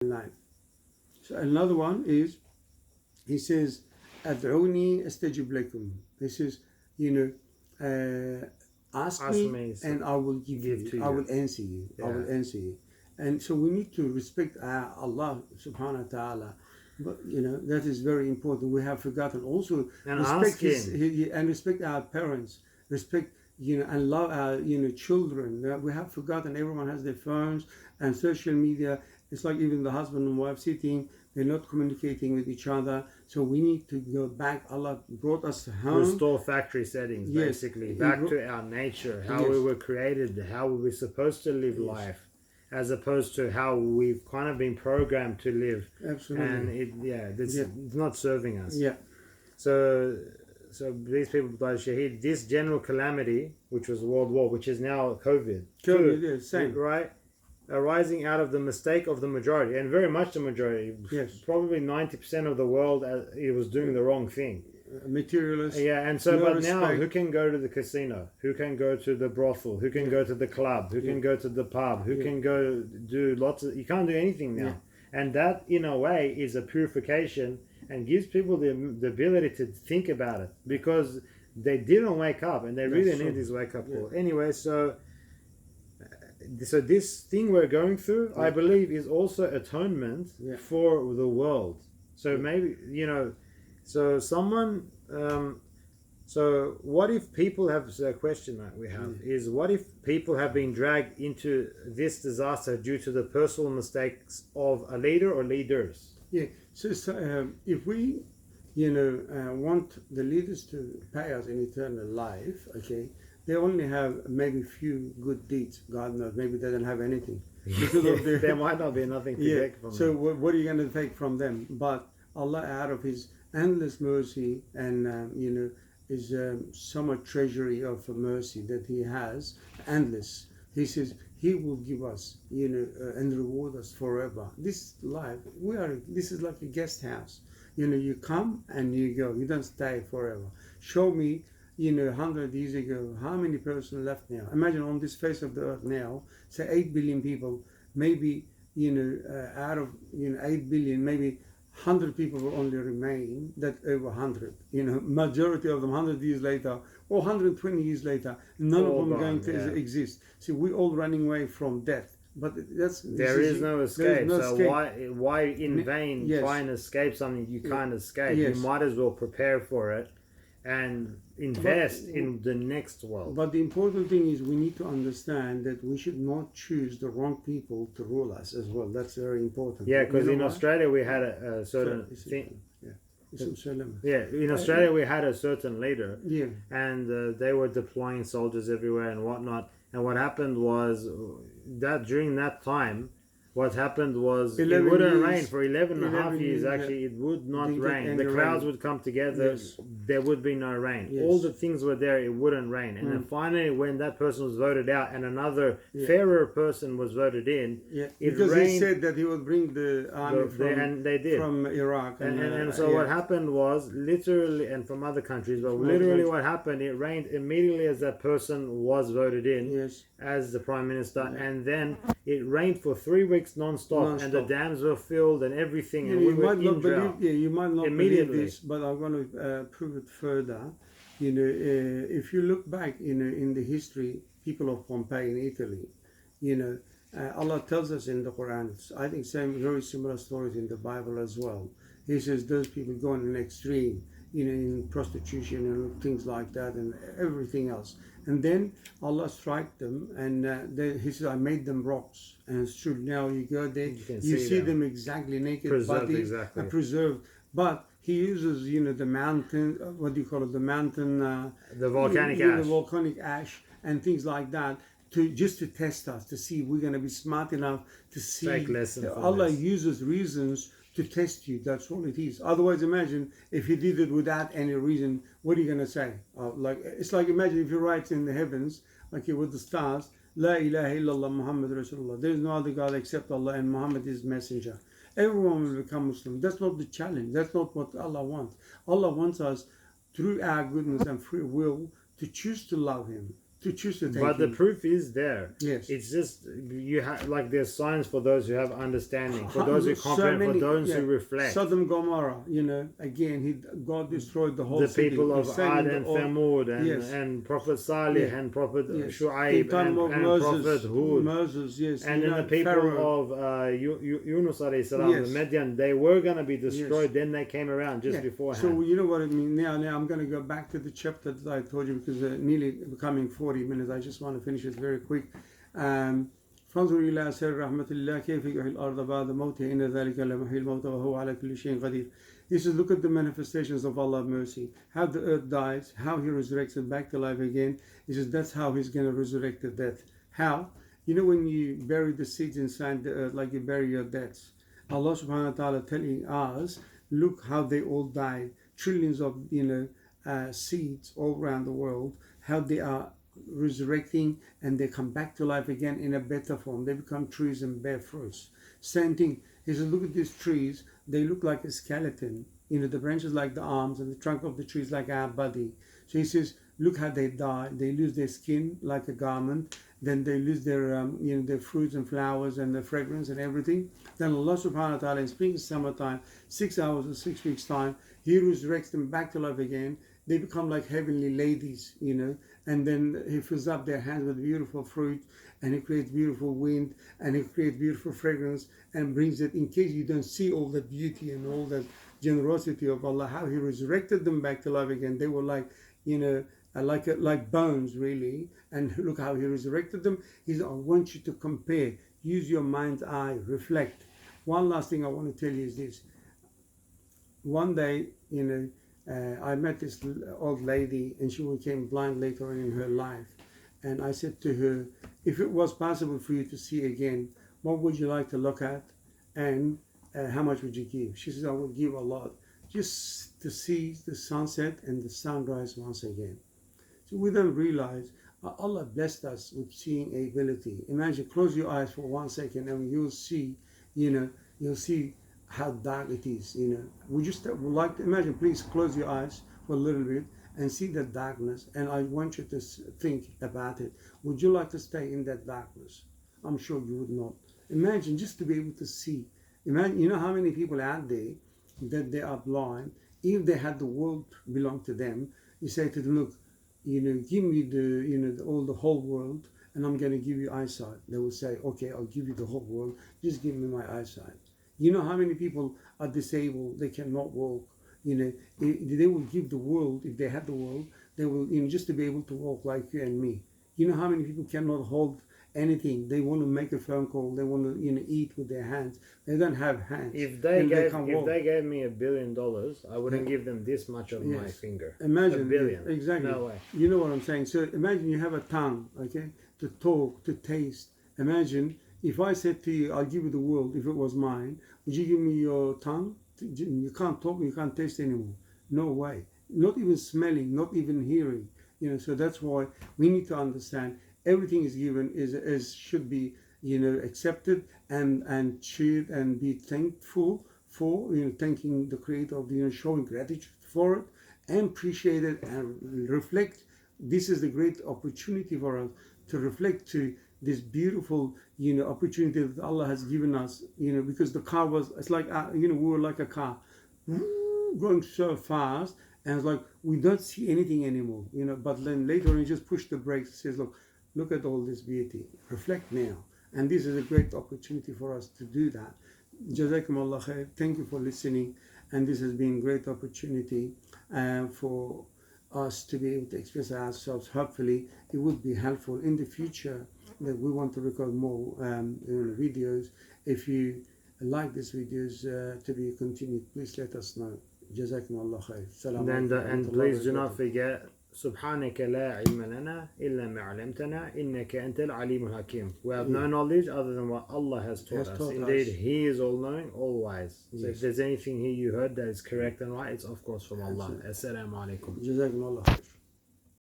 life. So another one is, he says, "Ad'uni astajib lakum." This is, you know, ask Ask me me, so and I will give give you. to I you. will answer you. I will Yeah. answer you. And so we need to respect Allah subhanahu wa ta'ala. But you know, that is very important. We have forgotten also And respect ask him. and respect our parents, respect, you know, and love our, you know, children. We have forgotten. Everyone has their phones and social media. It's like even the husband and wife sitting, they're not communicating with each other. So we need to go back. Allah brought us home. Restore factory settings, Yes, basically. He Back brought- to our nature, how Yes. we were created, how we were supposed to live Yes. life, as opposed to how we've kind of been programmed to live. Absolutely. And it's not serving us. Yeah. So these people died shaheed. This general calamity, which was World War, which is now COVID. COVID, yeah, same. Right? Arising out of the mistake of the majority, and very much the majority. Yes. Probably 90% of the world, it was doing the wrong thing. Materialist. Yeah, and so, no but now, respect. who can go to the casino? Who can go to the brothel? Who can go to the club? Who can go to the pub? Who can go do lots of... You can't do anything now. And that, in a way, is a purification and gives people the ability to think about it, because they didn't wake up, and they really need this wake-up call. Anyway, so this thing we're going through, I believe, is also atonement for the world. So maybe, you know... So someone, so what if people have, so a question that we have is, what if people have been dragged into this disaster due to the personal mistakes of a leader or leaders? Yeah, so if we, you know, want the leaders to pay us in eternal life, okay, they only have maybe few good deeds. God knows, maybe they don't have anything. Because of their, there might not be nothing to take from so them. what are you going to take from them? But Allah, out of His endless mercy and you know, is so much treasury of mercy that He has, endless. He says He will give us, you know, and reward us forever. This life, this is like a guest house. You know, you come and you go. You don't stay forever. Show me, you know, 100 years ago, how many persons left now? Imagine on this face of the earth now, say 8 billion people, maybe, you know, out of, you know, 8 billion, maybe 100 people will only remain, that over 100, you know, majority of them 100 years later or 120 years later, none of them are going to exist. See, we're all running away from death. But there is no escape. No so escape. why in vain try and escape something you can't escape? Yes. You might as well prepare for it and invest in the next world. But the important thing is we need to understand that we should not choose the wrong people to rule us as well. That's very important. Yeah, because in Australia we had a certain thing. Yeah, in Australia we had a certain leader. Yeah. And they were deploying soldiers everywhere and whatnot. And what happened was that during that time, what happened was it wouldn't rain for 11 and a half years. Actually, it would not rain. The clouds would come together. There would be no rain. All the things were there. It wouldn't rain. And then finally, when that person was voted out and another fairer person was voted in, it because rained. he said that he would bring the army from Iraq. And so what happened was literally, and from other countries, but literally what happened, it rained immediately as that person was voted in as the Prime Minister. And then it rained for 3 weeks non-stop, and the dams were filled and everything, and we were in drought. You might not believe this, but I'm going to prove it further. You know, if you look back, you know, in the history, people of Pompeii in Italy, you know, Allah tells us in the Quran, I think very similar stories in the Bible as well. He says those people go in an extreme, you know, in prostitution and things like that and everything else. And then Allah struck them, and He says, I made them rocks. And it's true, now you go there, you see them exactly naked, bodies, preserved. But He uses, you know, the mountain, what do you call it, the mountain... the volcanic ash. The volcanic ash and things like that, just to test us, to see if we're going to be smart enough to see. Take lessons from Allah this. uses reasons to test you. That's all it is. Otherwise, imagine if He did it without any reason. What are you going to say? It's like, imagine if He writes in the heavens, like with the stars, La ilaha illallah Muhammad Rasulullah. There is no other God except Allah, and Muhammad is messenger. Everyone will become Muslim. That's not the challenge. That's not what Allah wants. Allah wants us, through our goodness and free will, to choose to love Him, to choose to take But the him. proof is there. Yes. It's just you have like there's signs for those who have understanding, for those who So comprehend, many- for those yeah. who reflect. Sodom Gomorrah, again, God destroyed the whole The city. people of He's saying Ad the and all- Thamud Yes. and Prophet Salih Yeah. and Prophet Yes. Shu'aib In time and, of and Moses, Prophet Hud. Moses, yes. And then the people Pharaoh. of Yunus alayhi salam, Yes. the Midian, they were going to be destroyed. Then they came around just Yeah. beforehand. So you know what I mean. Now I'm going to go back to the chapter that I told you because nearly becoming 40 minutes. I just want to finish it very quick. فانظر إلى أثر رحمة الله كيف يحيي الأرض بعد موتها إن ذلك لمحيي الموتى وهو على كل شيء قدير. He says, look at the manifestations of Allah's mercy. How the earth dies, how He resurrects it back to life again. He says that's how He's going to resurrect the death. How? You know when you bury the seeds inside the earth, like you bury your debts. Allah subhanahu wa ta'ala telling us, look how they all died. Trillions of seeds all around the world, how they are resurrecting and they come back to life again in a better form. They become trees and bear fruits. Same thing. He says, look at these trees. They look like a skeleton. The branches like the arms and the trunk of the trees like our body. So he says, look how they die. They lose their skin like a garment. Then they lose their their fruits and flowers and the fragrance and everything. Then Allah subhanahu wa ta'ala in spring and summertime, 6 hours or 6 weeks time, He resurrects them back to life again. They become like heavenly ladies, and then He fills up their hands with beautiful fruit, and He creates beautiful wind, and He creates beautiful fragrance, and brings it. In case you don't see all the beauty and all the generosity of Allah, how He resurrected them back to life again. They were like, like bones really, and look how He resurrected them. He said, I want you to compare, use your mind's eye, reflect. One last thing I want to tell you is this. One day, I met this old lady, and she became blind later on in her life. And I said to her, if it was possible for you to see again, what would you like to look at, and how much would you give? She says, I would give a lot, just to see the sunset and the sunrise once again. So we don't realize Allah blessed us with seeing ability. Imagine, close your eyes for 1 second, and you'll see, you'll see how dark it is. We just would like to imagine. Please close your eyes for a little bit and see the darkness. And I want you to think about it. Would you like to stay in that darkness? I'm sure you would not. Imagine just to be able to see. Imagine, how many people out there that they are blind. If they had the world belong to them, you say to them, look, give me the whole world, and I'm going to give you eyesight. They will say, okay, I'll give you the whole world. Just give me my eyesight. You know how many people are disabled? They cannot walk. They will give the world, if they had the world, they will, just to be able to walk like you and me. You know how many people cannot hold anything? They want to make a phone call. They want to, eat with their hands. They don't have hands. If they gave me $1 billion, I wouldn't give them this much of my finger. Imagine $1 billion. Exactly. No way. You know what I'm saying? So imagine you have a tongue, okay, to talk, to taste. Imagine if I said to you, I'll give you the world if it was mine. Would you give me your tongue? You can't talk, you can't taste anymore. No way. Not even smelling, not even hearing. So that's why we need to understand everything is given is should be accepted and cheered and be thankful for, thanking the Creator of showing gratitude for it and appreciate it and reflect. This is the great opportunity for us to reflect to this beautiful opportunity that Allah has given us, because the car was, it's like we were like a car going so fast, and it's like we don't see anything anymore, but then later on you just push the brakes and says, look at all this beauty, reflect now. And this is a great opportunity for us to do that. Jazakumullah khair. Thank you for listening, and this has been a great opportunity for us to be able to express ourselves. Hopefully it would be helpful in the future, that we want to record more videos. If you like these videos to be continued, please let us know. Jazakumullah khair. And please do not forget, سبحانك لا علم لنا إلا ما علمتنا إنك أنت العليم الحكيم. We have no knowledge other than what Allah has taught us. Indeed, He is all knowing, all wise. So if there's anything here you heard that is correct and right, it's of course from Allah. Assalamu alaikum. Jazakumullah khair.